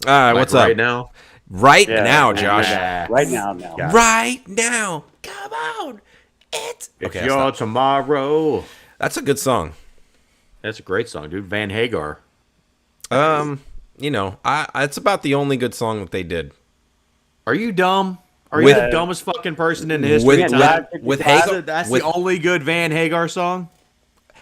All right, Like what's up? right now? Right Yeah, now, yeah, Josh. Yeah. Right now. Yeah. Right now. Come on. It's Okay, your tomorrow. that's a good song. That's a great song, dude. Van Hagar. It's about the only good song that they did. Are you dumb? Are With- you the dumbest fucking person in the history With- of time? with That's, Hagar- that's with- the only good Van Hagar song?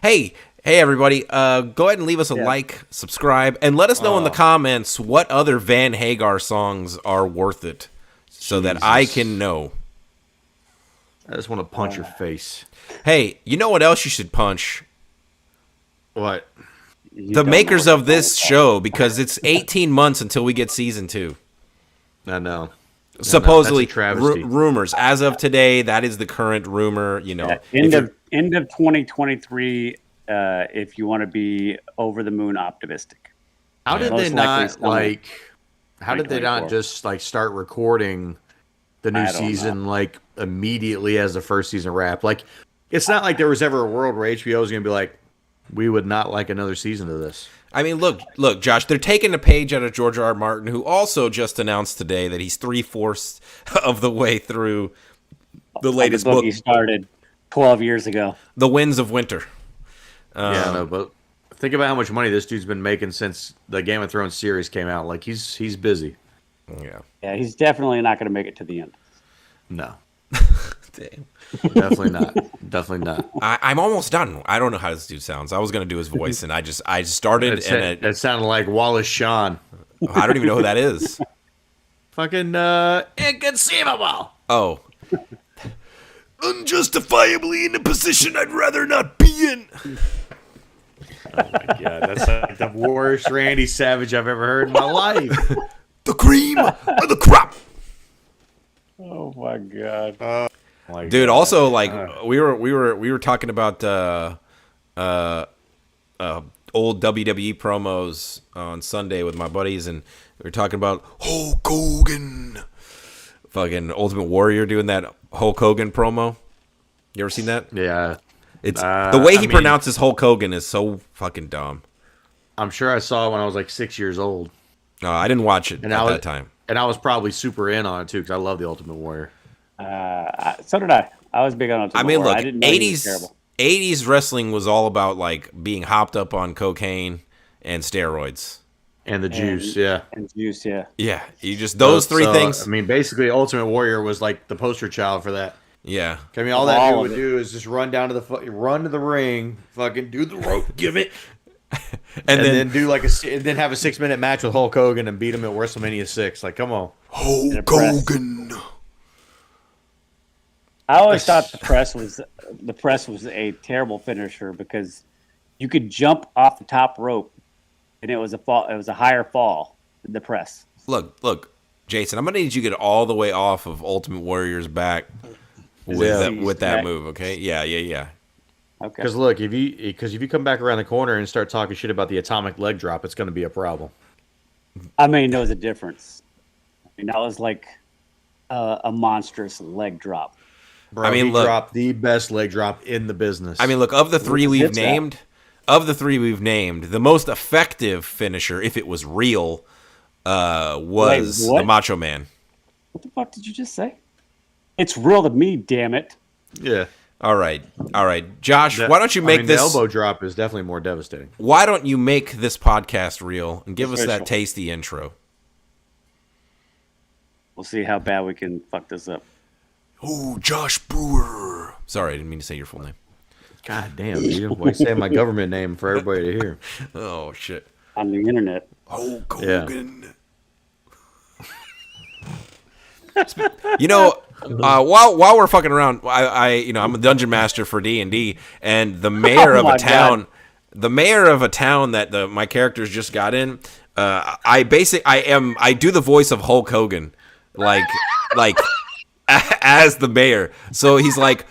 Hey, everybody, go ahead and leave us a like, subscribe, and let us know in the comments what other Van Hagar songs are worth it so that I can know. I just want to punch your face. Hey, you know what else you should punch? What? The makers of this show, because it's 18 months until we get season 2. I know. Supposedly, that's a travesty. rumors. As of today, that is the current rumor. End of 2023. If you want to be over the moon optimistic. How did Most they likely not summer like? How did they not 2024. just like start recording the new I don't season like immediately as the first season wrapped? Like, it's not like there was ever a world where HBO was going to be like, we would not like another season of this. I mean, look, Josh. They're taking a page out of George R. R. Martin, who also just announced today that he's 3/4 of the way through the latest the book book, he started 12 years ago. "The Winds of Winter." Yeah, I know, but think about how much money this dude's been making since the Game of Thrones series came out. Like he's busy. Yeah. Yeah, he's definitely not going to make it to the end. No, Damn. definitely not. Definitely not. I'm almost done. I don't know how this dude sounds. I was gonna do his voice, and I started, It sounded like Wallace Shawn. I don't even know who that is. Fucking inconceivable. Oh. Unjustifiably in a position I'd rather not be in. Oh my god, that's like the worst Randy Savage I've ever heard in my life. The cream of the crop. Oh my god. Dude, also like we were talking about old WWE promos on Sunday with my buddies, and we were talking about Hulk Hogan, fucking Ultimate Warrior doing that Hulk Hogan promo. You ever seen that? Yeah, It's the way he pronounces Hulk Hogan is so fucking dumb. I'm sure I saw it when I was like 6 years old, No, I didn't watch it and at that time. and I was probably super in on it too because I love the Ultimate Warrior. So did I. I was big on it. I mean, look, I didn't know he was 80s terrible. 80s wrestling was all about like being hopped up on cocaine and steroids. And the juice, yeah. And juice, yeah. Yeah, you just those three So, things. I mean, basically, Ultimate Warrior was like the poster child for that. Yeah, I mean, all that All dude of would it. do is just run down to run to the ring, fucking do the rope, give it, and then do like and then have a 6-minute match with Hulk Hogan and beat him at WrestleMania 6. Like, come on. Hulk press. Hogan. I always thought the press was a terrible finisher because you could jump off the top rope and it was a fall. It was a higher fall than the press. Look, Jason, I'm gonna need you to get all the way off of Ultimate Warrior's back with that Back. move. Okay, yeah. Okay. Because look, if you come back around the corner and start talking shit about the atomic leg drop, it's going to be a problem. I mean, there was a difference. I mean, that was like a monstrous leg drop. Bro, I mean, he look- dropped the best leg drop in the business. I mean, look, of the three What's we've hits at? named, the most effective finisher, if it was real, was Wait, what? the Macho Man. What the fuck did you just say? It's real to me, damn it. yeah. All right, Josh. Why don't you make the this? elbow drop is definitely more devastating. Why don't you make this podcast real and give us that Official. tasty intro? We'll see how bad we can fuck this up. Oh, Josh Brewer. Sorry, I didn't mean to say your full name. God damn, dude. Why you saying my government name for everybody to hear? Oh shit. On the internet. Hulk Yeah. Hogan. You know, while we're fucking around, I'm a dungeon master for D&D, and the mayor Oh of my a town, that my characters just got in, I do the voice of Hulk Hogan, like as the mayor. So he's like,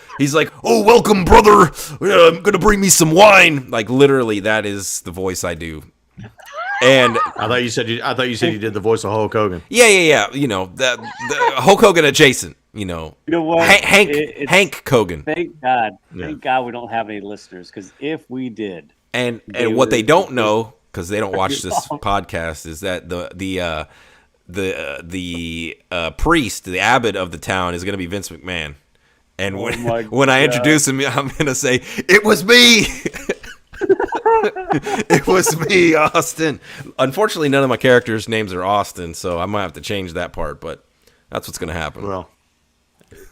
oh, welcome, brother. I'm gonna bring me some wine. Like literally, that is the voice I do. And I thought you said you did the voice of Hulk Hogan. yeah. You know, the Hulk Hogan adjacent. You know what? Hank Hogan. Thank God. Yeah. Thank God we don't have any listeners because if we did, And They what they would- don't know because they don't watch this podcast, is that the priest, the abbot of the town, is going to be Vince McMahon. And when I introduce him, I'm going to say, "It was me." It was me, Austin. Unfortunately, none of my characters' names are Austin, so I might have to change that part, but that's what's going to happen. Well,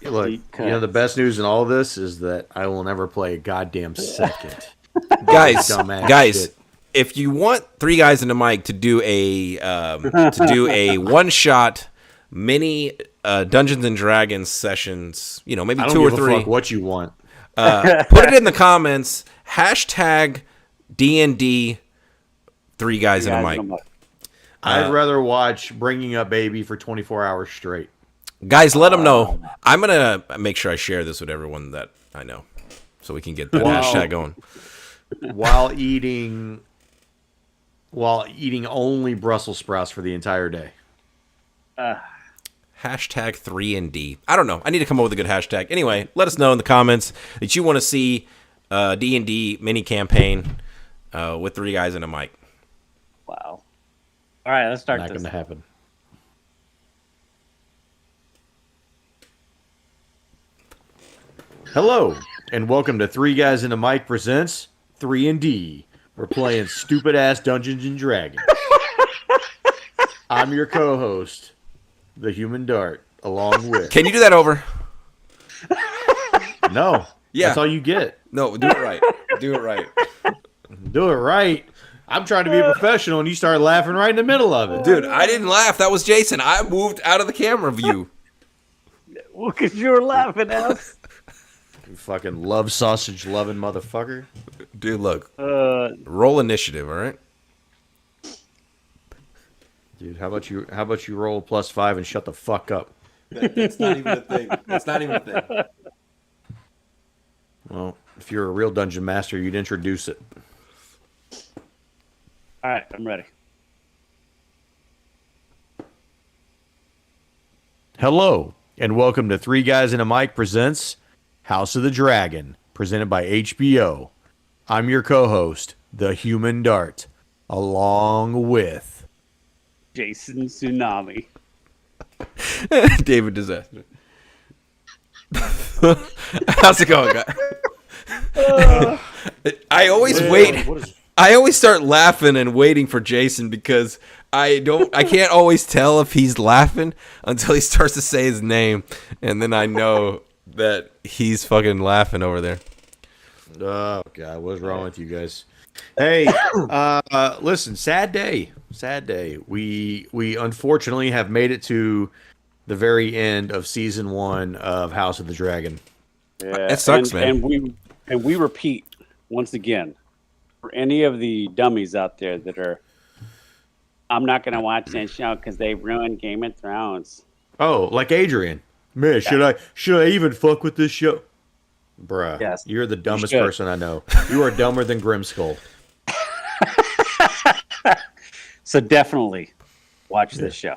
look, the best news in all of this is that I will never play a goddamn second. Guys, shit. if you want three guys in the mic to do a one-shot mini Dungeons and Dragons sessions, maybe I don't two or give a three. fuck what you want. Put it in the comments. Hashtag D&D. Three guys in a mic. I'd rather watch Bringing Up Baby for 24 hours straight. Guys, let them know. I'm gonna make sure I share this with everyone that I know, so we can get the hashtag going. While eating only Brussels sprouts for the entire day. Hashtag 3&D. I don't know. I need to come up with a good hashtag. Anyway, let us know in the comments that you want to see D&D mini campaign with three guys and a mic. Wow. All right, let's start. Not going to happen. Hello, and welcome to Three Guys and a Mic presents 3&D. We're playing stupid-ass Dungeons and Dragons. I'm your co-host, the Human Dart, along with... Can you do that over? No. Yeah. That's all you get. No, do it right. Do it right. Do it right. I'm trying to be a professional, and you start laughing right in the middle of it. Dude, I didn't laugh. That was Jason. I moved out of the camera view. Well, because you were laughing at us. You fucking love sausage loving motherfucker. Dude, look. Roll initiative, all right? Dude, how about you roll +5 and shut the fuck up? That's not even a thing. That's not even a thing. Well, if you're a real dungeon master, you'd introduce it. All right, I'm ready. Hello, and welcome to Three Guys and a Mic presents House of the Dragon, presented by HBO. I'm your co-host, the Human Dart, along with Jason Tsunami. David Disaster. How's it going, guys? I always wait. I always start laughing and waiting for Jason because I can't always tell if he's laughing until he starts to say his name, and then I know that he's fucking laughing over there. Oh God, what's wrong with you guys? Hey, listen, sad day. We unfortunately have made it to the very end of season 1 of House of the Dragon. Yeah, it sucks, man. And we repeat once again for any of the dummies out there that are, I'm not going to watch that show because they ruined Game of Thrones. Oh, like Adrian. Man, should I even fuck with this show? Bruh, yes, you're the dumbest person I know. You are dumber than Grimskull. So definitely watch this show.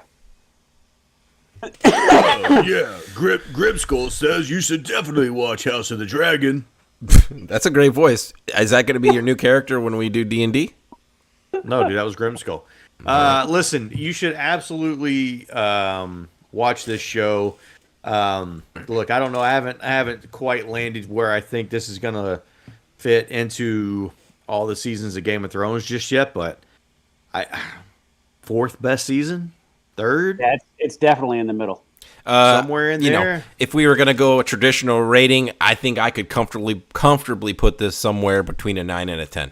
Yeah, Grimskull says you should definitely watch House of the Dragon. That's a great voice. Is that going to be your new character when we do D&D? No, dude, that was Grimskull. Listen, you should absolutely watch this show. Look, I don't know. I haven't quite landed where I think this is gonna fit into all the seasons of Game of Thrones just yet, but fourth best season, third. Yeah, it's definitely in the middle. Somewhere in there. If we were gonna go a traditional rating, I think I could comfortably put this somewhere between a 9 and a 10,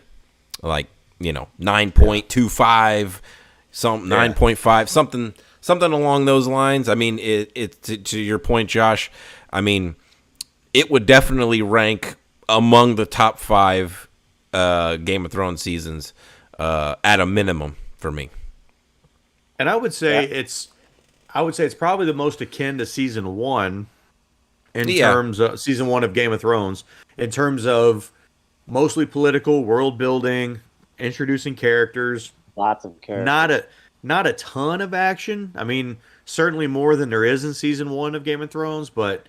like 9.25, 9.5, something along those lines. I mean, it to your point, Josh. I mean, it would definitely rank among the top 5 Game of Thrones seasons at a minimum for me. And I would say it's probably the most akin to season 1 in terms of season 1 of Game of Thrones, in terms of mostly political, world building, introducing characters. Lots of characters. Not a ton of action. I mean, certainly more than there is in season 1 of Game of Thrones, but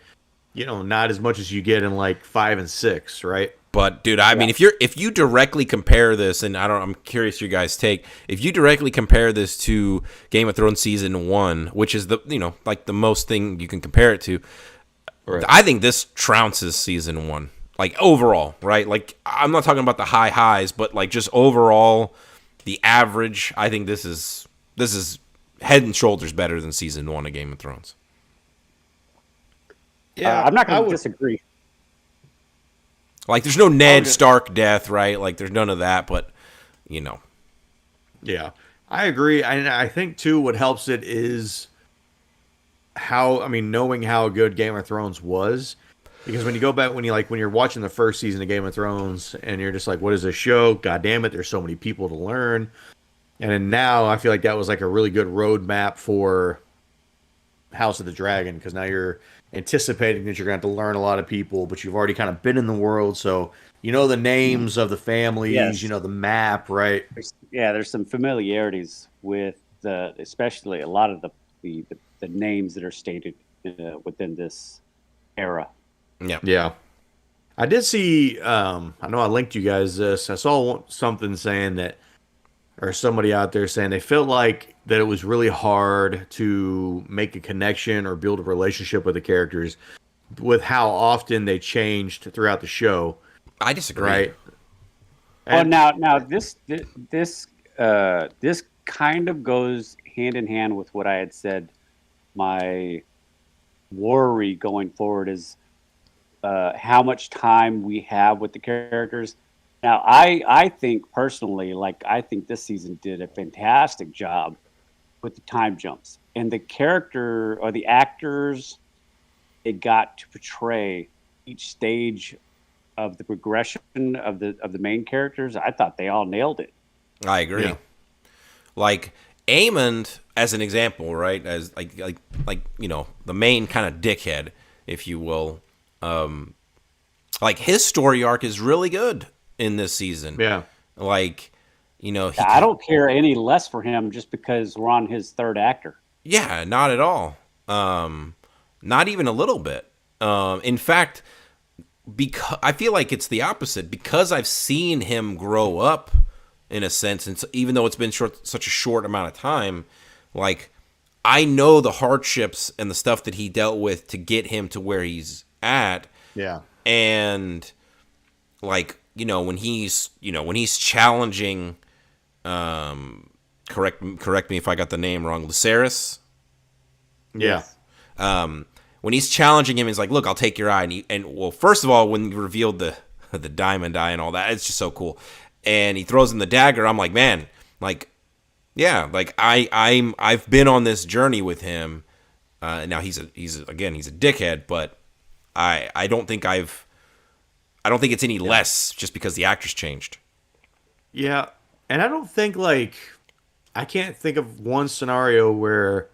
not as much as you get in like 5 and 6, right? But dude, I mean, if you directly compare this, and I'm curious your guys' take. If you directly compare this to Game of Thrones season 1, which is the like the most thing you can compare it to, right. I think this trounces season 1. Like overall, right? Like I'm not talking about the high highs, but like just overall, the average. I think this is head and shoulders better than season 1 of Game of Thrones. Yeah, I'm not going to disagree. Like, there's no Ned Stark death, right? Like, there's none of that, but, Yeah, I agree. And I think, too, what helps it is knowing how good Game of Thrones was. Because when you go back, when you're watching the first season of Game of Thrones, and you're just like, what is this show? God damn it, there's so many people to learn. And then now, I feel like that was like a really good roadmap for House of the Dragon, because now you're anticipating that you're going to have to learn a lot of people, but you've already kind of been in the world, so you know the names of the families, you know the map, right? There's some familiarities with especially a lot of the names that are stated within this era. Yeah. I did see. I know I linked you guys this. I saw something saying that, or somebody out there saying they felt like that it was really hard to make a connection or build a relationship with the characters with how often they changed throughout the show. I disagree. Right? Now this kind of goes hand in hand with what I had said. My worry going forward is how much time we have with the characters. Now, I think personally, I think this season did a fantastic job with the time jumps, and the character or the actors it got to portray each stage of the progression of the main characters. I thought they all nailed it. I agree. Yeah. Like Aemond, as an example, right? As like the main kind of dickhead, if you will. Like his story arc is really good in this season. Yeah. Like, I don't care any less for him just because we're on his third actor. Yeah, not at all. Not even a little bit. In fact, because I feel like it's the opposite, because I've seen him grow up in a sense, and even though it's been such a short amount of time, like I know the hardships and the stuff that he dealt with to get him to where he's at. Yeah. And like, when he's challenging, correct me if I got the name wrong, Lucerys. Yeah. When he's challenging him, he's like, "Look, I'll take your eye." And well, first of all, when you revealed the diamond eye and all that, it's just so cool. And he throws in the dagger. I'm like, man, like, yeah, like I've been on this journey with him. Now he's a dickhead, but I don't think it's any less just because the actors changed. Yeah, and I don't think I can't think of one scenario where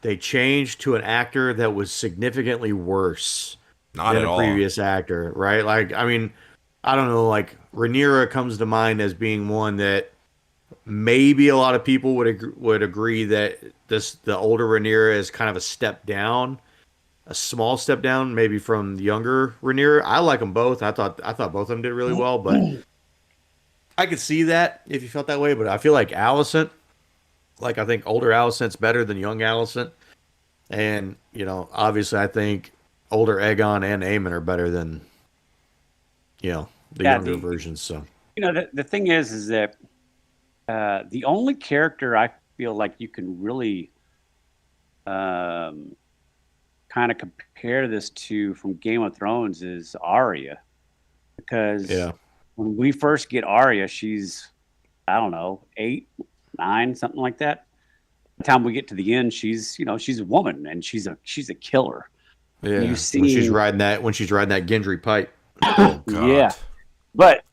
they changed to an actor that was significantly worse than the previous actor, right? Like, I mean, I don't know, like Rhaenyra comes to mind as being one that maybe a lot of people would agree that the older Rhaenyra is kind of a step down. A small step down, maybe from the younger Rhaenyra. I like them both. I thought both of them did really well, but I could see that if you felt that way. But I feel like Alicent, I think older Alicent's better than young Alicent, and obviously I think older Aegon and Aemon are better than the younger versions. So the thing is that the only character I feel like you can really kind of compare this to from Game of Thrones is Arya, because when we first get Arya, she's, I don't know, 8, 9, something like that. By the time we get to the end, she's a woman and she's a killer. Yeah, when she's riding that Gendry pipe. Oh, God. Yeah, but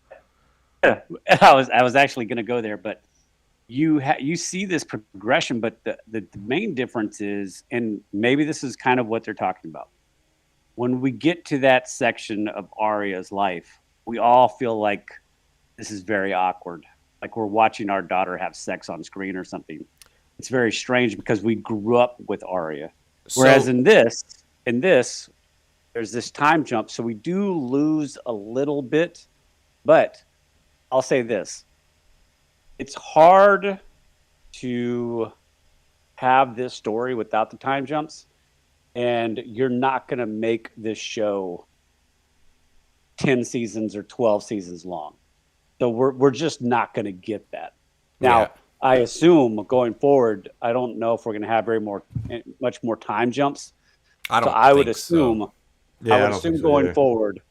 I was actually going to go there, but you see this progression, but the main difference is, and maybe this is kind of what they're talking about, when we get to that section of Arya's life, we all feel like this is very awkward, like we're watching our daughter have sex on screen or something. It's very strange because we grew up with Arya, whereas in this, there's this time jump, so we do lose a little bit. But I'll say this: it's hard to have this story without the time jumps, and you're not going to make this show 10 seasons or 12 seasons long. So we're just not going to get that. Now, I assume going forward, I don't know if we're going to have much more time jumps. I would assume going forward,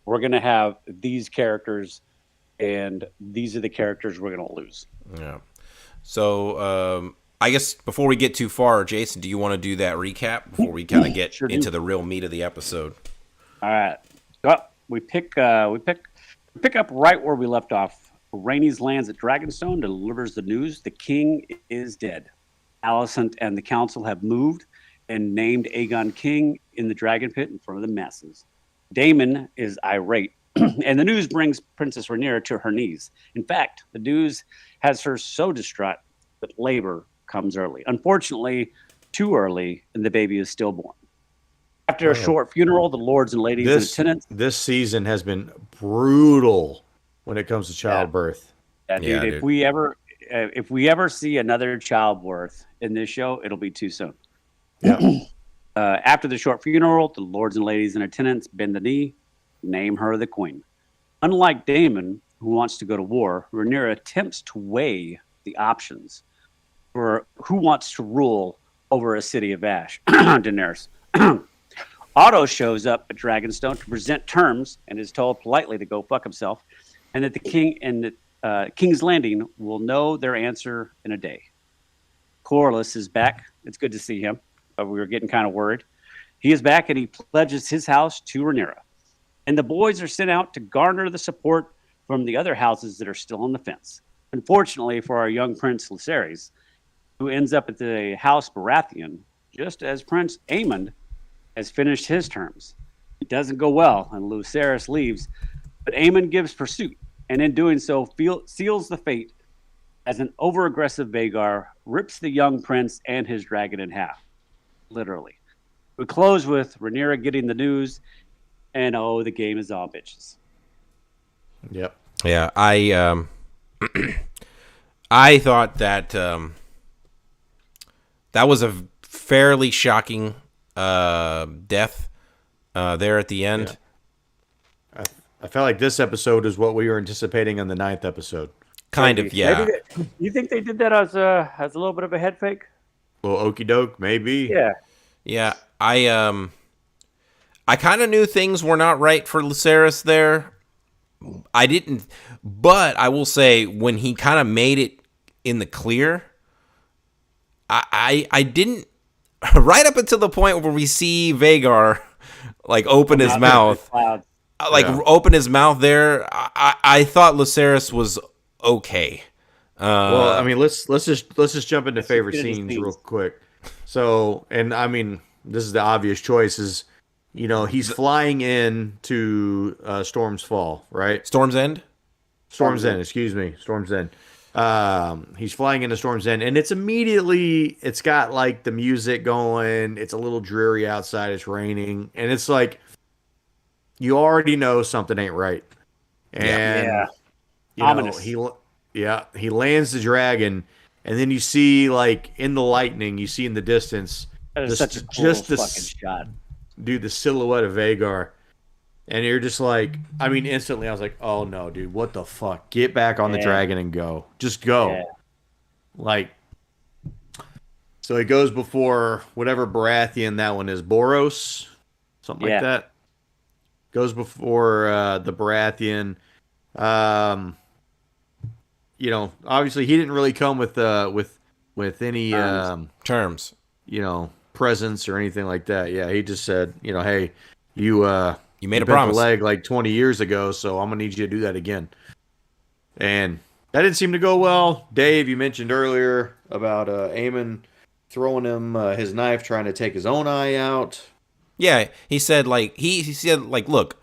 we're going to have these characters, and these are the characters we're going to lose. Yeah. So I guess before we get too far, Jason, do you want to do that recap before we kind of get into the real meat of the episode? All right. Well, we pick up right where we left off. Rhaenys lands at Dragonstone, delivers the news: the king is dead. Alicent and the council have moved and named Aegon king in the dragon pit in front of the masses. Daemon is irate, and the news brings Princess Rhaenyra to her knees. In fact, the news has her so distraught that labor comes early. Unfortunately, too early, and the baby is stillborn. After a short funeral, the lords and ladies and attendants... This season has been brutal when it comes to childbirth. Yeah, dude. If we ever see another childbirth in this show, it'll be too soon. Yeah. After the short funeral, the lords and ladies and attendants bend the knee, name her the queen. Unlike Daemon, who wants to go to war, Rhaenyra attempts to weigh the options for who wants to rule over a city of ash. Daenerys. Otto shows up at Dragonstone to present terms and is told politely to go fuck himself, and that the king and King's Landing will know their answer in a day. Corlys is back. It's good to see him, but we were getting kind of worried. He is back, and he pledges his house to Rhaenyra. And the boys are sent out to garner the support from the other houses that are still on the fence. Unfortunately for our young Prince Lucerys, who ends up at the House Baratheon, just as Prince Aemond has finished his terms. It doesn't go well, and Lucerys leaves, but Aemond gives pursuit, and in doing so, seals the fate as an over-aggressive Vhagar rips the young prince and his dragon in half. Literally. We close with Rhaenyra getting the news, and the game is all bitches. Yep. Yeah, I thought that that was a fairly shocking death there at the end. Yeah. I felt like this episode is what we were anticipating on the 9th episode. Kind of, yeah. You think they did that as a little bit of a head fake? A little okey doke, maybe. Yeah. Yeah, I kind of knew things were not right for Lucerys there. I didn't, but I will say when he kind of made it in the clear, I didn't. Right up until the point where we see Vhagar like open his mouth, open his mouth there. I thought Lucerys was okay. Well, I mean, let's just jump into favorite scenes real quick. So, and I mean, this is the obvious choice: is he's flying in to Storm's Fall, right? Storm's End. Storm's End. Excuse me, Storm's End. He's flying into Storm's End, and it's got like the music going. It's a little dreary outside. It's raining, and it's like you already know something ain't right. And ominous. He lands the dragon, and then you see like in the lightning, you see in the distance such a cool fucking shot. Dude, the silhouette of Vhagar. And you're just like, I mean, instantly I was like, oh no, dude, what the fuck? Get back on the dragon and go. Just go. Yeah. Like, so he goes before whatever Baratheon that one is, Boros, something like that. Goes before the Baratheon. Obviously he didn't really come with any terms, presence or anything like that. Yeah, he just said, hey, you made a promise. The leg like 20 years ago, so I'm gonna need you to do that again. And that didn't seem to go well. Dave, you mentioned earlier about Aemon throwing him his knife, trying to take his own eye out. Yeah, he said he said look,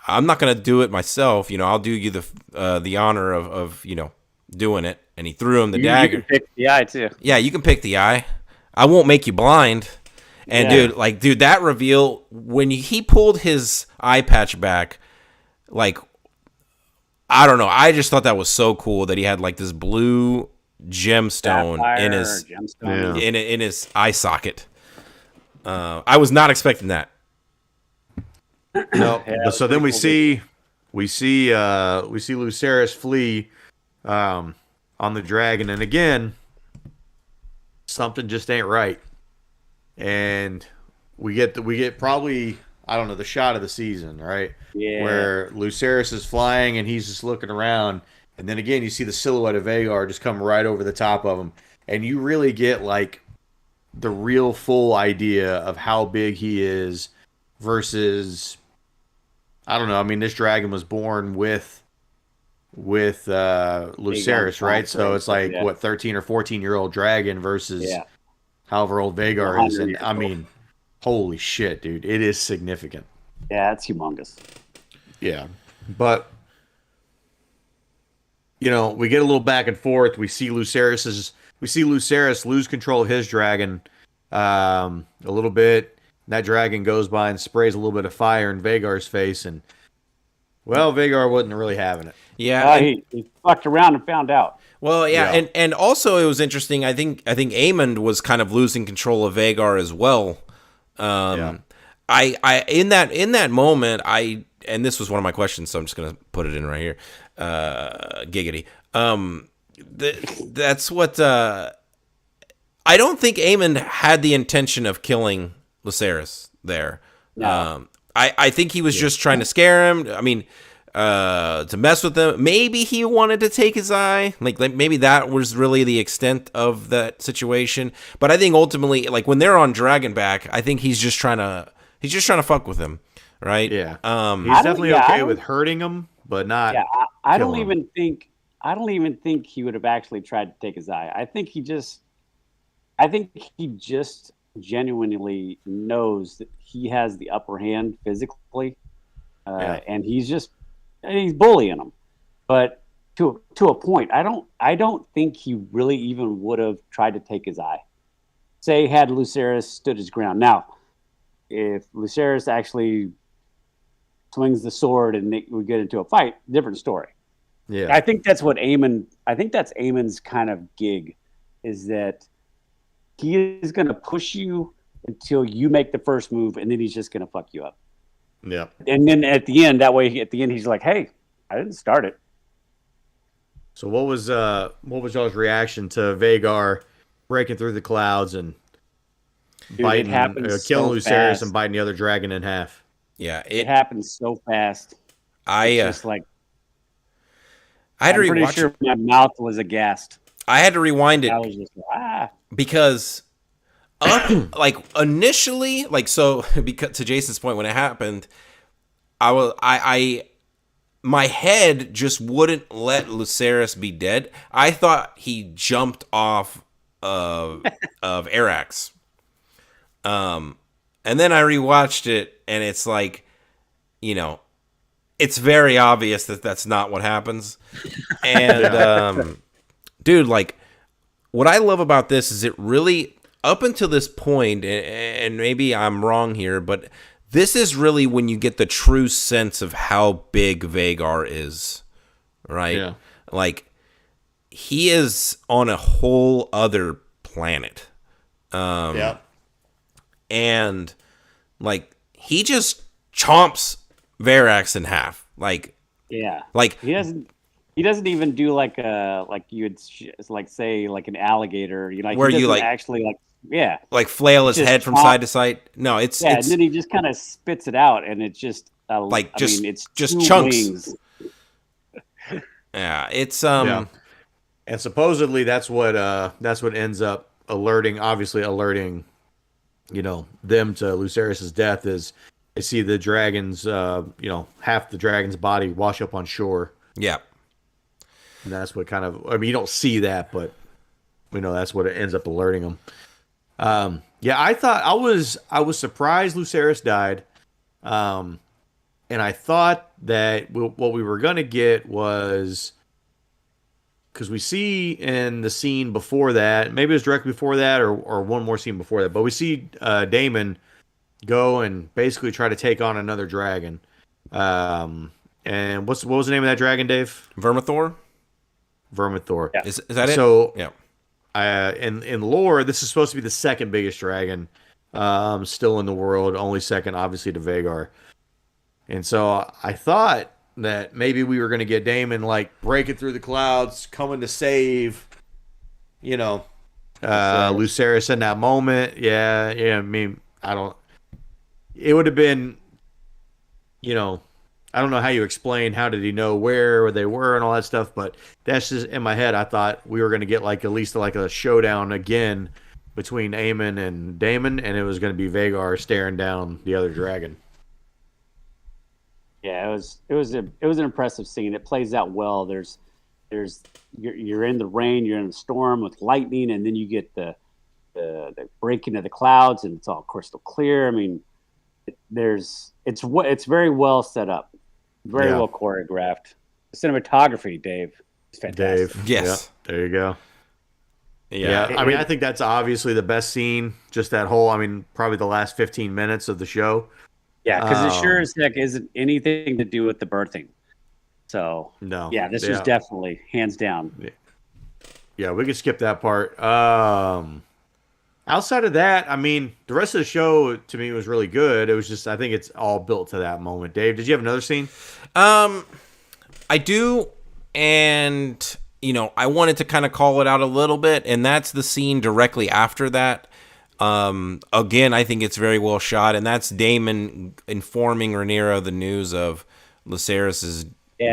I'm not gonna do it myself. I'll do you the honor of doing it. And he threw him the dagger. You can pick the eye too. Yeah, you can pick the eye. I won't make you blind. And dude, that reveal when he pulled his eye patch back, like, I don't know, I just thought that was so cool that he had like this blue gemstone in his eye socket. I was not expecting that. No, but so then we see Lucerys flee on the dragon, and again, something just ain't right. And we get probably, I don't know, the shot of the season, right? Yeah. Where Lucerys is flying and he's just looking around, and then again you see the silhouette of Vagar just come right over the top of him, and you really get like the real full idea of how big he is versus, I don't know. I mean, this dragon was born with Lucerys, right? So it's like what, 13 or 14-year-old dragon versus however old Vagar is, and I mean, holy shit, dude, it is significant. Yeah, it's humongous. Yeah, but you know, we get a little back and forth. We see Lucerys lose control of his dragon a little bit. That dragon goes by and sprays a little bit of fire in Vagar's face, and well, Vagar wasn't really having it. Yeah, he fucked around and found out. Well, yeah. And also it was interesting. I think Aemond was kind of losing control of Vagar as well. I in that moment, and this was one of my questions, so I'm just gonna put it in right here. Giggity. That's what I don't think Aemond had the intention of killing Lucerys there. No. I think he was just trying to scare him. I mean, to mess with him. Maybe he wanted to take his eye. Like maybe that was really the extent of that situation. But I think ultimately, like when they're on Dragonback, I think he's just trying to fuck with him, right? Yeah. He's definitely okay with hurting him, but not. Yeah, I don't even think he would have actually tried to take his eye. I think he just genuinely knows that he has the upper hand physically, and he's bullying him. But to a point, I don't think he really even would have tried to take his eye. Say had Lucerys stood his ground. Now, if Lucerys actually swings the sword and we get into a fight, different story. Yeah, I think that's Aemond's kind of gig, is that he is going to push you until you make the first move, and then he's just going to fuck you up. Yeah. And then at the end, he's like, "Hey, I didn't start it." So what was y'all's reaction to Vagar breaking through the clouds and killing Lucerys and biting the other dragon in half? Yeah, it happens so fast. Just like I'm pretty sure my mouth was aghast. I had to rewind it. I was just because like initially, like, so because to Jason's point, when it happened, my head just wouldn't let Lucerys be dead. I thought he jumped off of Arax. And then I rewatched it, and it's like, you know, it's very obvious that that's not what happens. And dude, like, what I love about this is it really, up until this point, and maybe I'm wrong here, but this is really when you get the true sense of how big Vagar is, right? Yeah. Like, he is on a whole other planet. Yeah. And, like, he just chomps Varax in half. Like, yeah. Like, he doesn't even do like you would like say like an alligator, you know, where you like actually like flail his head from side to side. No, it's and then he just kind of spits it out, and it's just it's just chunks. Wings. Yeah, it's And supposedly that's what ends up alerting, you know, them to Lucerys' death, is they see the dragons, you know, half the dragon's body wash up on shore. Yeah. And that's what kind of, I mean, you don't see that, but you know, that's what it ends up alerting them. Yeah, I thought I was surprised Lucerys died. And I thought that what we were going to get was because we see in the scene before that, maybe it was directly before that, or one more scene before that, but we see Damon go and basically try to take on another dragon. And what was the name of that dragon, Dave? Vermithor. Vermithor. Yeah. Is that it? So, yeah. In lore, this is supposed to be the second biggest dragon, still in the world, only second, obviously, to Vagar. And so I thought that maybe we were going to get Damon like breaking through the clouds, coming to save, Lucerys in that moment. Yeah. I mean, it would have been, I don't know how you explain how did he know where they were and all that stuff, but that's just in my head. I thought we were going to get like at least like a showdown again between Aemon and Damon, and it was going to be Vagar staring down the other dragon. Yeah, it was an impressive scene. It plays out well. You're in the rain, you're in the storm with lightning, and then you get the breaking of the clouds, and it's all crystal clear. I mean, it's very well set up, very well choreographed. The cinematography, Dave, is fantastic. Dave, yes, there you go. Yeah, I mean, I think that's obviously the best scene. Just that whole, probably the last 15 minutes of the show. Yeah, because it sure as heck isn't anything to do with the birthing. So, no. Yeah, this was definitely hands down. Yeah, we could skip that part. Outside of that, the rest of the show to me was really good. It was just, I think it's all built to that moment. Dave, did you have another scene? I do, and I wanted to kind of call it out a little bit, and that's the scene directly after that. Again, I think it's very well shot, and that's Daemon informing Rhaenyra the news of Lucerys's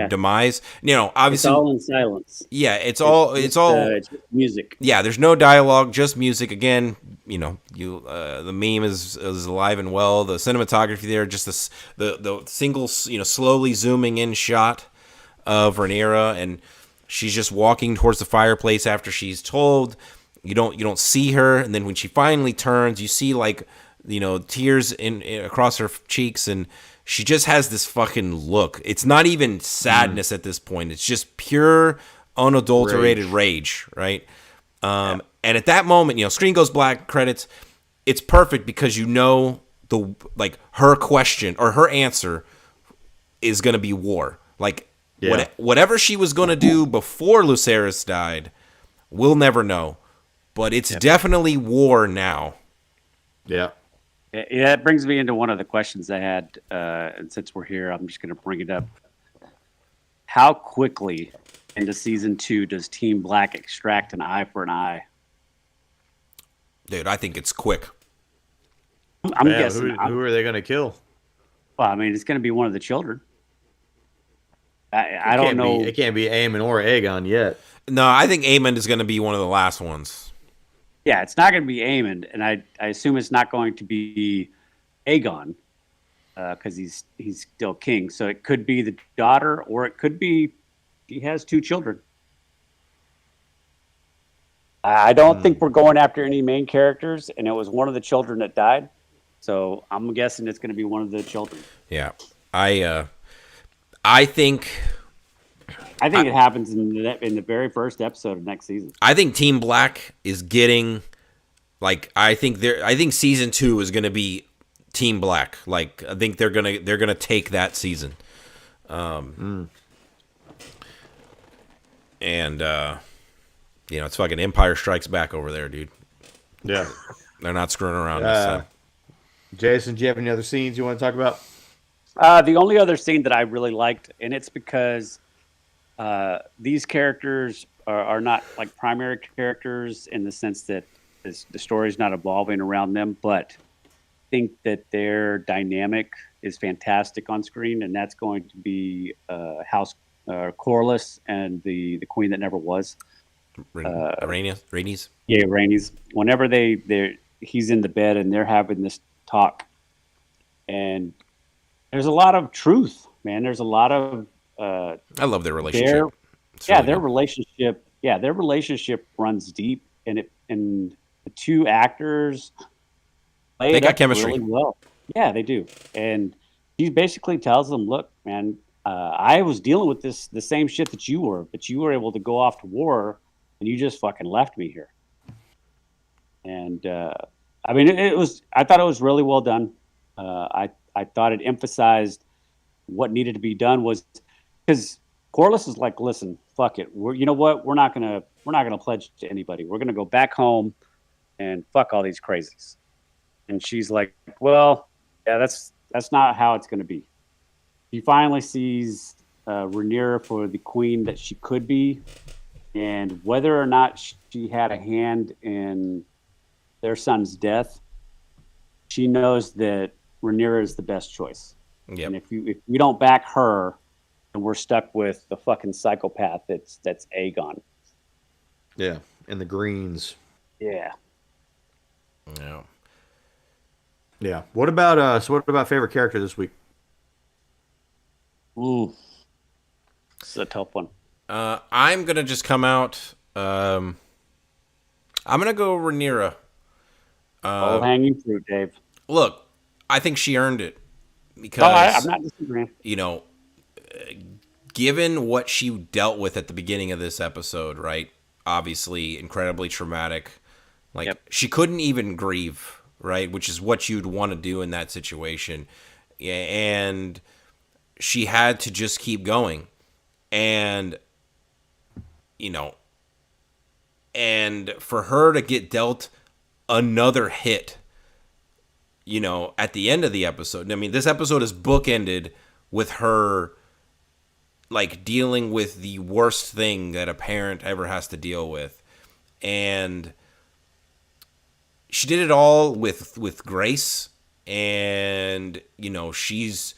demise. Obviously, it's all in silence. Yeah, it's all just music. Yeah, there's no dialogue, just music. Again, the meme is alive and well. The cinematography there, just the single, slowly zooming in shot of Rhaenyra, and she's just walking towards the fireplace after she's told. You don't see her, and then when she finally turns, you see tears in across her cheeks, and she just has this fucking look. It's not even sadness at this point; it's just pure, unadulterated rage, right? And at that moment, screen goes black, credits. It's perfect because her question or her answer is going to be war. Whatever she was going to do before Lucerys died, we'll never know. But it's definitely war now. Yeah. Yeah, it brings me into one of the questions I had. And since we're here, I'm just going to bring it up. How quickly into season 2 does Team Black extract an eye for an eye? Dude, I think it's quick. I'm guessing. Who are they going to kill? Well, it's going to be one of the children. I don't know. It can't be Aemon or Aegon yet. No, I think Aemon is going to be one of the last ones. Yeah, it's not going to be Aemon, and I assume it's not going to be Aegon because he's still king. So it could be the daughter, or it could be he has 2 children. I don't think we're going after any main characters, and it was one of the children that died. So I'm guessing it's going to be one of the children. Yeah, I think it happens in the very first episode of next season. I think Team Black is getting I think season 2 is going to be Team Black. I think they're going to take that season. And it's fucking Empire Strikes Back over there, dude. Yeah. They're not screwing around this time. Jason, do you have any other scenes you want to talk about? The only other scene that I really liked, and it's because these characters are not like primary characters in the sense that the story's not evolving around them, but I think that their dynamic is fantastic on screen, and that's going to be House Corlys and the Queen that never was. Rhaenys? Yeah, Rhaenys. Whenever he's in the bed and they're having this talk, and there's a lot of truth, man. There's a lot of I love their relationship. Their relationship. Yeah, their relationship runs deep, and the 2 actors they got chemistry really well. Yeah, they do. And he basically tells them, "Look, man, I was dealing with the same shit that you were, but you were able to go off to war, and you just fucking left me here. And I mean, I thought it was really well done. I thought it emphasized what needed to be done was because Corliss is like, listen, fuck it. You know what? We're not gonna pledge to anybody. We're gonna go back home and fuck all these crazies. And she's like, well, yeah, that's not how it's gonna be. She finally sees Rhaenyra for the queen that she could be, and whether or not she had a hand in their son's death, she knows that Rhaenyra is the best choice. Yep. And if we don't back her, then we're stuck with the fucking psychopath that's Aegon. Yeah, and the Greens. Yeah. Yeah. Yeah. What about favorite character this week? Ooh. This is a tough one. I'm gonna just come out. I'm gonna go Rhaenyra. All hanging fruit, Dave. Look, I think she earned it because I'm not disagreeing. Given what she dealt with at the beginning of this episode, right? Obviously, incredibly traumatic. She couldn't even grieve, right? Which is what you'd want to do in that situation, and she had to just keep going, and and for her to get dealt another hit, at the end of the episode. I mean, this episode is bookended with her dealing with the worst thing that a parent ever has to deal with. And she did it all with grace. And, she's,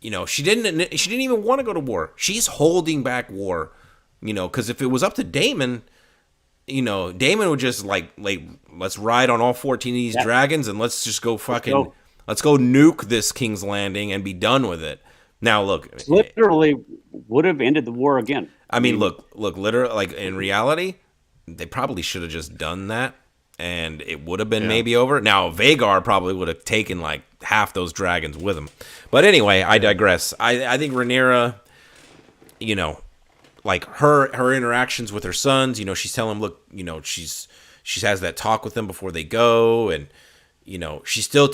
she didn't even want to go to war. She's holding back war, because if it was up to Daemon, Daemon would just let's ride on all 14 of these dragons and let's just go let's go nuke this King's Landing and be done with it. Now, look, literally would have ended the war again. I mean, look, literally, in reality, they probably should have just done that and it would have been maybe over. Now, Vagar probably would have taken half those dragons with him. But anyway, I digress. I think Rhaenyra, her interactions with her sons, she's telling them, look, she has that talk with them before they go, and she still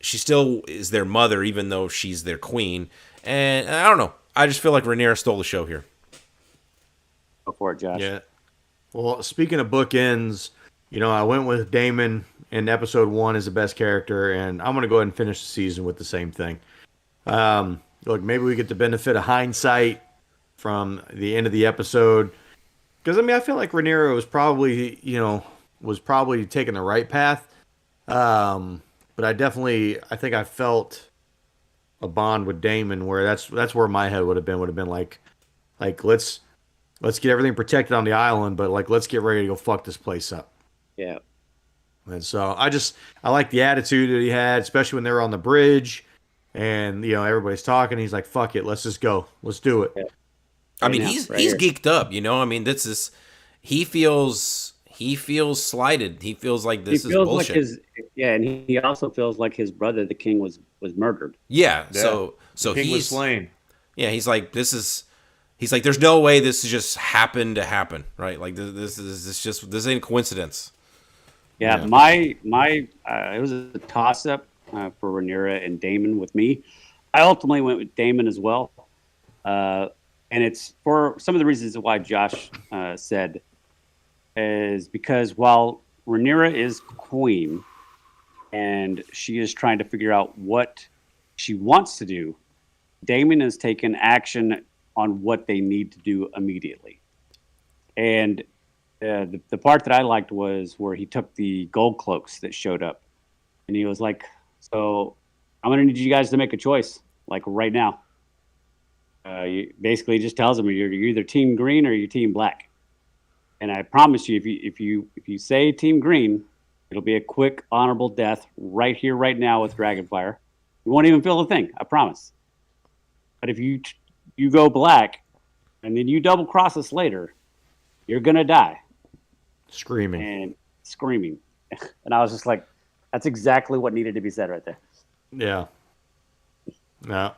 she still is their mother even though she's their queen. And I don't know, I just feel like Rhaenyra stole the show here. Go for it, Josh. Yeah. Well, speaking of bookends, I went with Daemon in episode 1 as the best character, and I'm going to go ahead and finish the season with the same thing. Look, maybe we get the benefit of hindsight from the end of the episode, because I feel like Rhaenyra was probably taking the right path, but I think I felt a bond with Daemon where that's where my head would have been like let's get everything protected on the island, but let's get ready to go fuck this place up. Yeah. And so I like the attitude that he had, especially when they were on the bridge and everybody's talking. He's like, fuck it, let's just go, let's do it. Yeah. I mean, he's geeked up, I mean, this is, he feels slighted. He feels like this is bullshit. And he also feels like his brother, the king, was murdered. Yeah. So the king was slain. Yeah. He's like, there's no way this just happened to happen, right? This ain't coincidence. Yeah. My it was a toss up for Rhaenyra and Daemon with me. I ultimately went with Daemon as well. And it's for some of the reasons why Josh said, is because while Rhaenyra is queen and she is trying to figure out what she wants to do, Daemon has taken action on what they need to do immediately. And the part that I liked was where he took the gold cloaks that showed up, and he was like, so I'm going to need you guys to make a choice, right now. You basically just tells them you're either team green or you're team black. And I promise you, if you say team green, it'll be a quick, honorable death right here, right now with Dragonfire. You won't even feel a thing, I promise. But if you go black, and then you double cross us later, you're gonna die. Screaming. And I was just like, that's exactly what needed to be said right there. Yeah. No,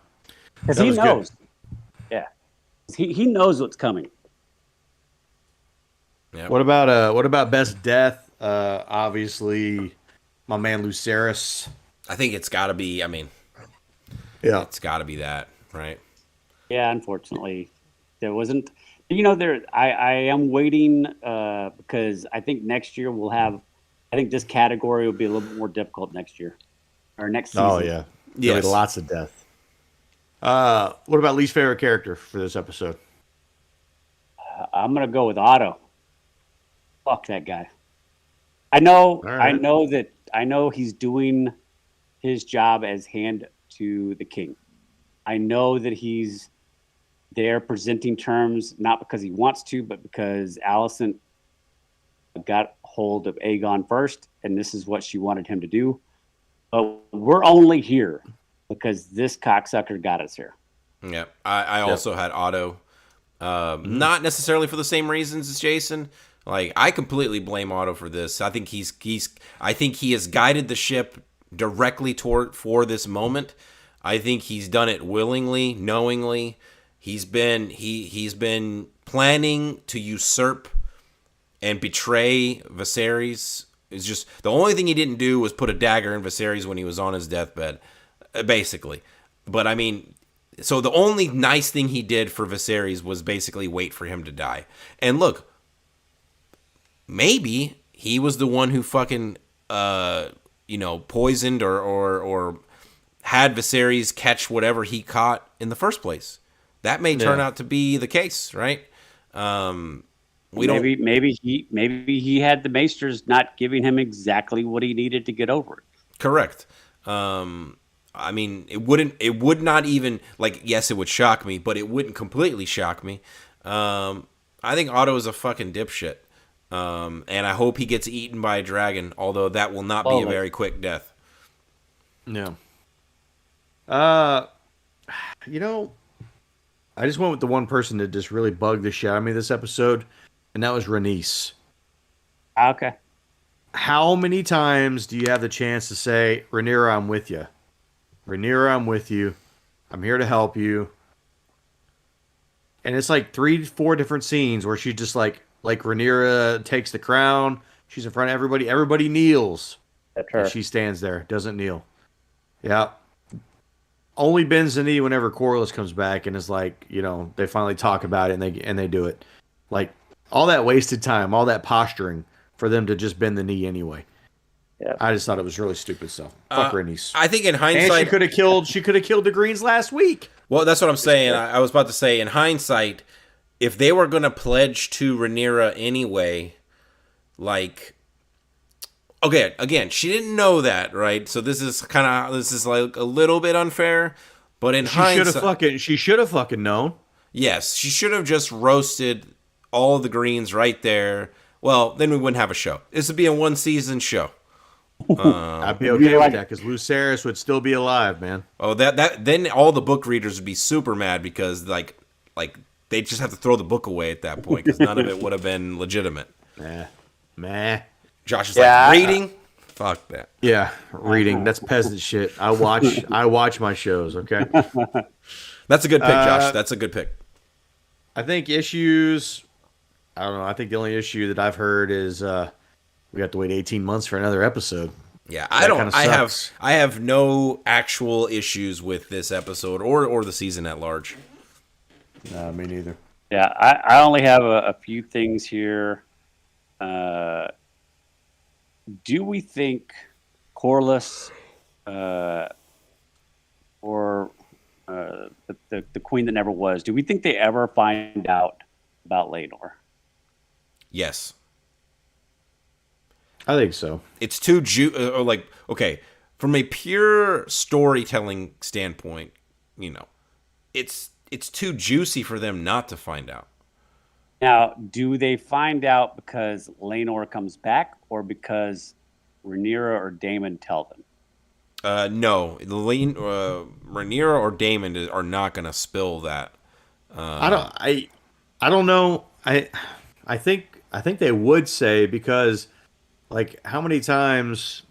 Because That he was good. knows. Yeah. He knows what's coming. Yep. What about best death? Obviously, my man Lucerys. I think it's got to be. I mean, Yeah. it's got to be that, right? Yeah, unfortunately, there wasn't. I am waiting because I think next year we'll have. I think this category will be a little bit more difficult next year or next season. Oh yeah. There'll be Yes. lots of death. What about least favorite character for this episode? I'm gonna go with Otto. Fuck that guy. I know. All right. I know he's doing his job as hand to the king. I know that he's there presenting terms not because he wants to, but because Allison got hold of Aegon first, and this is what she wanted him to do. But we're only here because this cocksucker got us here. Yeah. I also had Otto. Not necessarily for the same reasons as Jason. Like, I completely blame Otto for this. I think I think he has guided the ship directly for this moment. I think he's done it willingly, knowingly. He's been planning to usurp and betray Viserys. It's just the only thing he didn't do was put a dagger in Viserys when he was on his deathbed, basically. But I mean, so the only nice thing he did for Viserys was basically wait for him to die. And look, maybe he was the one who fucking poisoned or had Viserys catch whatever he caught in the first place. That may turn out to be the case, right? Maybe he had the Maesters not giving him exactly what he needed to get over it. Correct. I mean, it would not even, like, yes, it would shock me, but it wouldn't completely shock me. I think Otto is a fucking dipshit. And I hope he gets eaten by a dragon, although that will not be a very quick death. No. I just went with the one person that just really bugged the shit out of me this episode, and that was Rhaenys. Okay. How many times do you have the chance to say, Rhaenyra, I'm with you? Rhaenyra, I'm with you. I'm here to help you. And it's like 3-4 different scenes where she's just like Rhaenyra takes the crown. She's in front of everybody. Everybody kneels. That's her. And she stands there, doesn't kneel. Yeah. Only bends the knee whenever Corlys comes back and is like, they finally talk about it and they do it. Like, all that wasted time, all that posturing for them to just bend the knee anyway. Yeah. I just thought it was really stupid stuff. Fuck Rhaenys. I think in hindsight, And she could have killed the Greens last week. Well, that's what I'm saying. I was about to say, in hindsight, if they were going to pledge to Rhaenyra anyway, like, okay, again, she didn't know that, right? So this is like a little bit unfair. But in hindsight, she should have fucking known. Yes, she should have just roasted all of the Greens right there. Well, then we wouldn't have a show. This would be a 1-season show. I'd be okay with that because Lucerys would still be alive, man. Oh, that then all the book readers would be super mad because like they just have to throw the book away at that point because none of it would have been legitimate. Meh. Josh is like, reading? Fuck that. Yeah, reading. That's peasant shit. I watch my shows, okay? That's a good pick, Josh. That's a good pick. I think issues, I don't know. I think the only issue that I've heard is we have to wait 18 months for another episode. Yeah, That I have no actual issues with this episode or the season at large. No, me neither. Yeah, I only have a few things here. Do we think Corlys or the Queen that never was, do we think they ever find out about Laenor? Yes. I think so. It's too okay, from a pure storytelling standpoint, it's too juicy for them not to find out. Now, do they find out because Laenor comes back or because Rhaenyra or Daemon tell them? No, Rhaenyra or Daemon are not going to spill that. I don't know. I think they would say because, like, how many times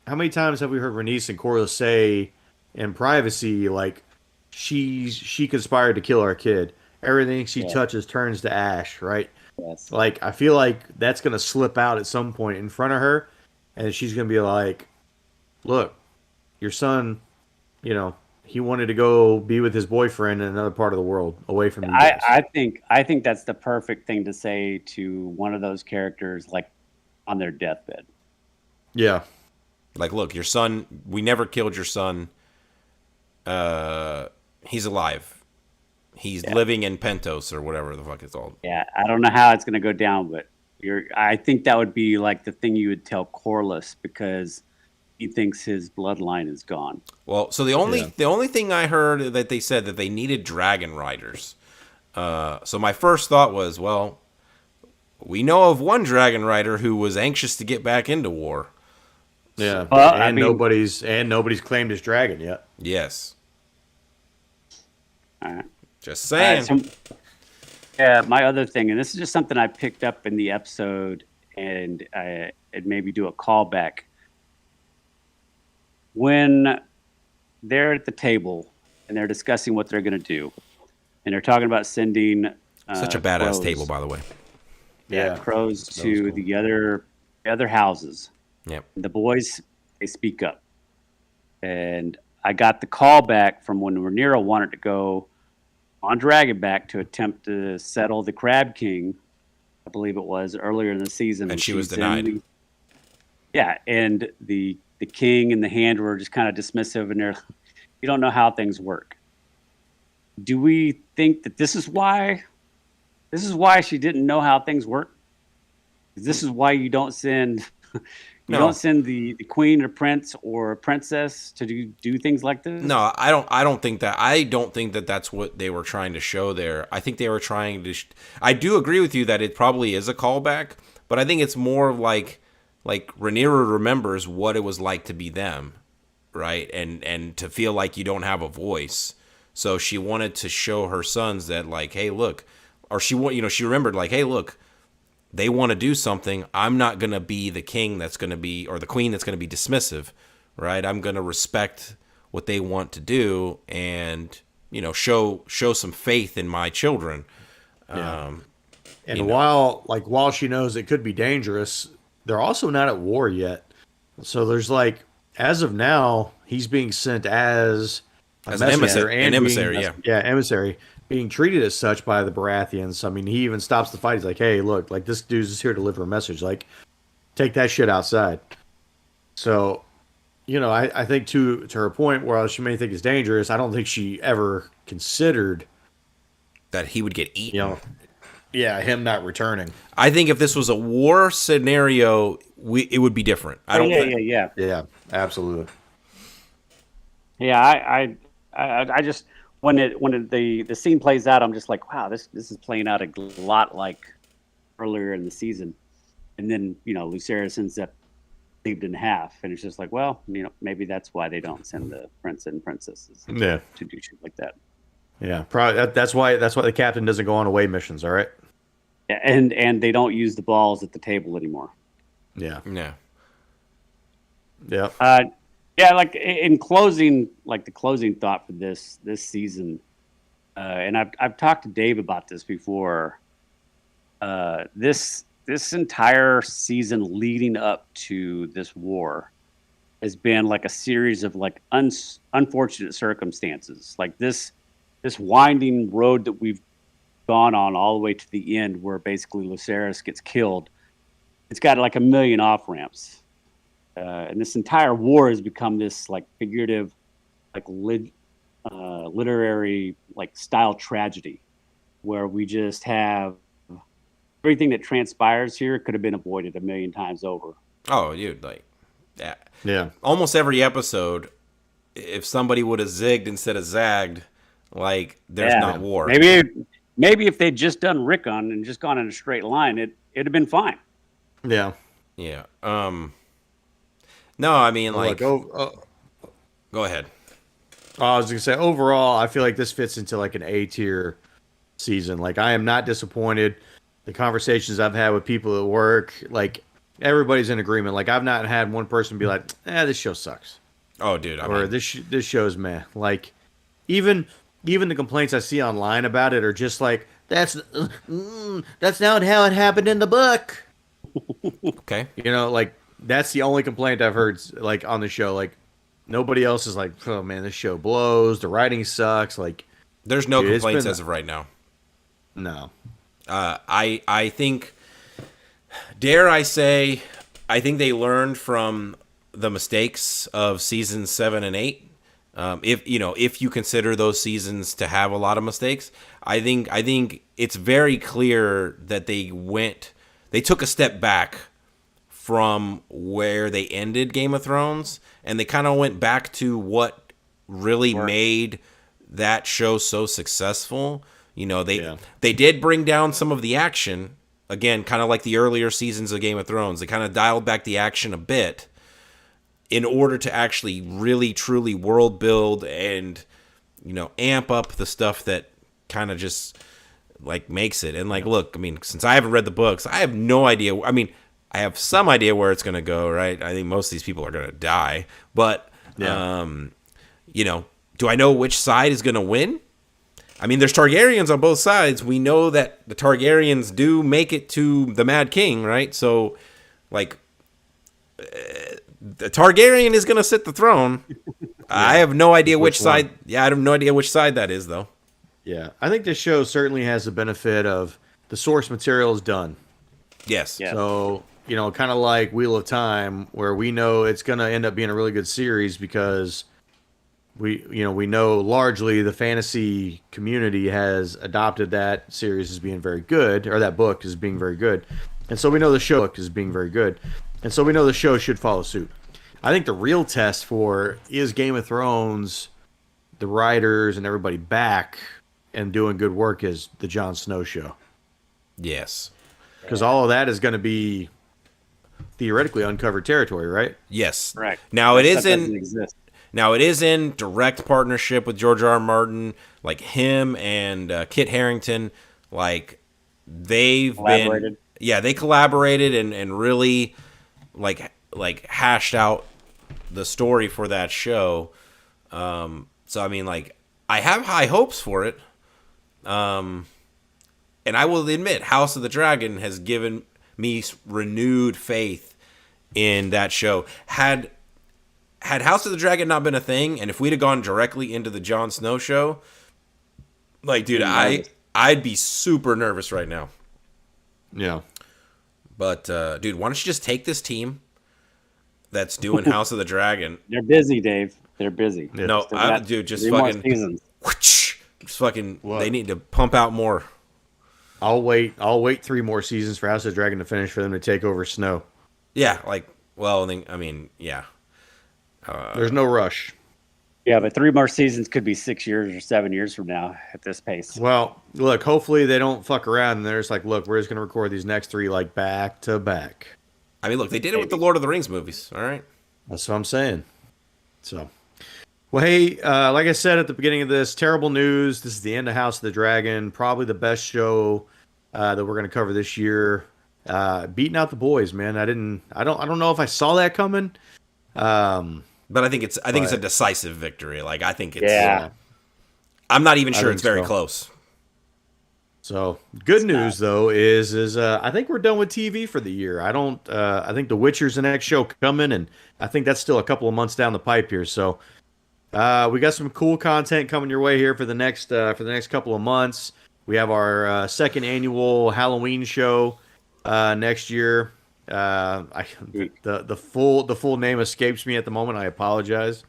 have we heard Rhaenys and Corlys say in privacy, like, she conspired to kill our kid. Everything she touches turns to ash, right? Yes. Like, I feel like that's going to slip out at some point in front of her, and she's going to be like, look, your son, he wanted to go be with his boyfriend in another part of the world, away from you guys. I think that's the perfect thing to say to one of those characters, like, on their deathbed. Yeah. Like, look, your son, we never killed your son. He's alive. He's living in Pentos or whatever the fuck it's called. Yeah, I don't know how it's going to go down, but I think that would be like the thing you would tell Corliss, because he thinks his bloodline is gone. Well, so the only thing I heard that they said that they needed dragon riders. So my first thought was, well, we know of one dragon rider who was anxious to get back into war. Yeah, Well, nobody's claimed his dragon yet. Yes. All right. Just saying. Yeah, my other thing, and this is just something I picked up in the episode, and it maybe do a callback. When they're at the table and they're discussing what they're going to do, and they're talking about sending Such a badass crows, table, by the way. crows to cool. the other houses. Yep. The boys, they speak up, and I got the call back from when Rhaenyra wanted to go on Dragonback to attempt to settle the Crab King, I believe it was, earlier in the season. And she was denied. And the king and the hand were just kind of dismissive, and they're, you don't know how things work. Do we think that this is why she didn't know how things work? This is why you don't send you don't send the queen or prince or princess to do things like this? No, I don't think that. I don't think that that's what they were trying to show there. I think they were trying to. I do agree with you that it probably is a callback, but I think it's more like Rhaenyra remembers what it was like to be them, right? And to feel like you don't have a voice. So she wanted to show her sons that, like, hey, look, or she remembered, like, hey, look, they want to do something. I'm not going to be the king that's going to be, or the queen that's going to be dismissive, right? I'm going to respect what they want to do and, show some faith in my children. Yeah. While she knows it could be dangerous, they're also not at war yet. So there's as of now, he's being sent as an emissary, emissary, being treated as such by the Baratheons. I mean, he even stops the fight. He's like, hey, look, this dude's just here to deliver a message. Take that shit outside. So, I think to her point, where she may think it's dangerous, I don't think she ever considered that he would get eaten. Him not returning. I think if this was a war scenario, it would be different. Yeah, absolutely. Yeah, I just when the scene plays out, I'm just like, wow, this is playing out a lot like earlier in the season, and then Lucerys ends up cleaved in half, and it's just like, well, maybe that's why they don't send the prince and princesses to do shit like that. Yeah, probably that's why the captain doesn't go on away missions. All right. Yeah, and they don't use the balls at the table anymore. Yeah. Yeah. Yeah. Yeah, in closing, the closing thought for this season, and I've talked to Dave about this before. This entire season leading up to this war has been a series of unfortunate circumstances. This winding road that we've gone on all the way to the end, where basically Lucerys gets killed. It's got a million off ramps. And this entire war has become this figurative, literary style tragedy, where we just have everything that transpires here could have been avoided a million times over. Oh, dude, yeah. Almost every episode, if somebody would have zigged instead of zagged, there's not war. Maybe if they'd just done Rickon and just gone in a straight line, it'd have been fine. Yeah. Yeah. No, I mean, go ahead. I was going to say, overall, I feel like this fits into an A-tier season. I am not disappointed. The conversations I've had with people at work, everybody's in agreement. I've not had one person be like, this show sucks. Oh, dude. This show's meh. Even even the complaints I see online about it are just like, that's not how it happened in the book. Okay. You know, like that's the only complaint I've heard like on the show. Like nobody else is like, oh man, this show blows. The writing sucks. Like There's no dude, complaints as of right now. No. I think, dare I say, I think they learned from the mistakes of seasons 7 and 8. If you consider those seasons to have a lot of mistakes, I think it's very clear that they took a step back from where they ended Game of Thrones, and they kind of went back to what really made that show so successful. They did bring down some of the action, again, kind of like the earlier seasons of Game of Thrones. They kind of dialed back the action a bit in order to actually really truly world build and amp up the stuff that kind of just like makes it. And like, look, I mean, since I haven't read the books, I have no idea. I mean, I have some idea where it's going to go, right? I think most of these people are going to die, but do I know which side is going to win? I mean, there's Targaryens on both sides. We know that the Targaryens do make it to the Mad King, right? So, like, the Targaryen is going to sit the throne. I have no idea which side. Yeah, I have no idea which side that is, though. Yeah, I think this show certainly has the benefit of the source material is done. Yes. Yeah. So, kind of like Wheel of Time, where we know it's going to end up being a really good series because we know largely the fantasy community has adopted that series as being very good, or that book as being very good. And so we know the show book is being very good. And so we know the show should follow suit. I think the real test for is Game of Thrones, the writers and everybody back and doing good work is the Jon Snow show. Yes. Because all of that is going to be theoretically uncovered territory, right? Yes. Right. Now it doesn't exist. Now it is in direct partnership with George R. R. Martin, like him and Kit Harington. Like they've Collaborated. they collaborated and really like hashed out the story for that show. So I mean, like, I have high hopes for it. And I will admit, House of the Dragon has given me renewed faith in that show. Had House of the Dragon not been a thing, and if we'd have gone directly into the Jon Snow show, like, dude, I'd be super nervous right now. Yeah. But, dude, why don't you just take this team that's doing House of the Dragon? They're busy, Dave. They're busy. Yeah. No, just fucking, just fucking. What? They need to pump out more. I'll wait 3 more seasons for House of the Dragon to finish for them to take over Snow. Yeah, like, well, I mean, yeah. There's no rush. Yeah, but 3 more seasons could be 6 years or 7 years from now at this pace. Well, look, hopefully they don't fuck around and they're just like, look, we're just going to record these next 3 like back to back. I mean, look, they did it with the Lord of the Rings movies, all right? That's what I'm saying. So, well, hey, like I said at the beginning of this, terrible news. This is the end of House of the Dragon. Probably the best show that we're going to cover this year. Beating out the boys, man. I don't know if I saw that coming. But I think it's a decisive victory. Like, I think it's. Yeah. I'm not even sure it's very so. close. So good news though is I think we're done with TV for the year. I think The Witcher's the next show coming, and I think that's still a couple of months down the pipe here. So we got some cool content coming your way here for the next couple of months. We have our second annual Halloween show next year. The full name escapes me at the moment. I apologize.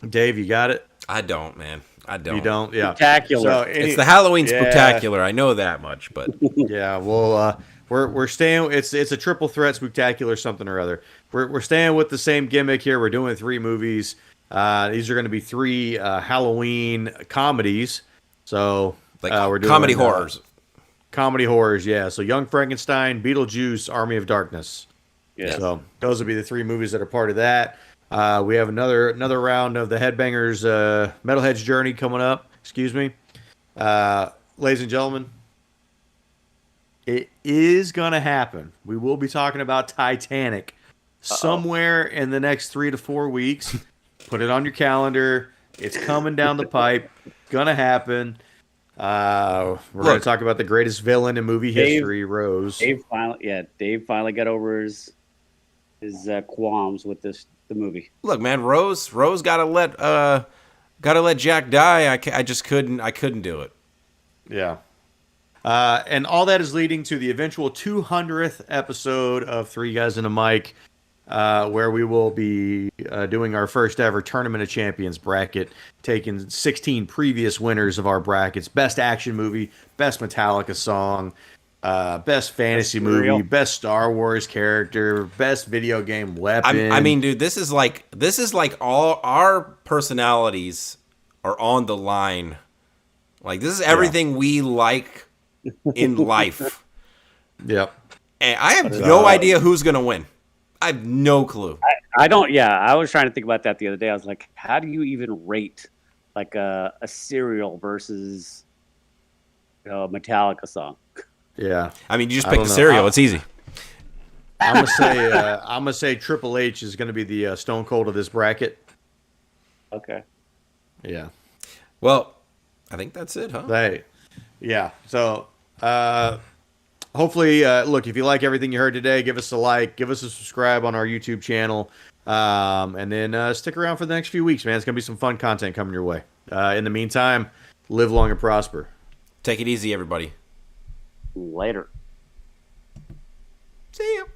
Dave, you got it? I don't, man. I don't. You don't? Yeah. Spectacular. So, It's the Halloween Spectacular. I know that much, but yeah. Well, we're staying. It's a triple threat spectacular something or other. We're staying with the same gimmick here. We're doing 3 movies. These are going to be 3 Halloween comedies. So like we're doing comedy horrors. Comedy horrors, yeah. So Young Frankenstein, Beetlejuice, Army of Darkness. Yeah. So those will be the 3 movies that are part of that. We have another round of the Headbangers Metalhead's Journey coming up. Excuse me. Ladies and gentlemen, it is going to happen. We will be talking about Titanic somewhere in the next 3 to 4 weeks. Put it on your calendar. It's coming down the pipe. Gonna happen. We're going to talk about the greatest villain in movie history, Rose. Dave finally got over his qualms with the movie. Look, man, Rose gotta let Jack die. I just couldn't do it. Yeah. And all that is leading to the eventual 200th episode of Three Guys and a Mic, where we will be doing our first ever Tournament of Champions bracket, taking 16 previous winners of our brackets: best action movie, best Metallica song, best fantasy movie, best Star Wars character, best video game weapon. I mean, dude, this is like all our personalities are on the line. Like, this is everything we like in life. Yep. And I have no idea who's gonna win. I have no clue. I don't. Yeah, I was trying to think about that the other day. I was like, how do you even rate like a cereal versus a Metallica song? Yeah. I mean, you just pick the cereal. It's easy. I'm gonna say Triple H is gonna be the Stone Cold of this bracket. Okay. Yeah. Well, I think that's it, huh? Yeah. So, hopefully, look, if you like everything you heard today, give us a like, give us a subscribe on our YouTube channel, and then stick around for the next few weeks, man. It's going to be some fun content coming your way. In the meantime, live long and prosper. Take it easy, everybody. Later. See you.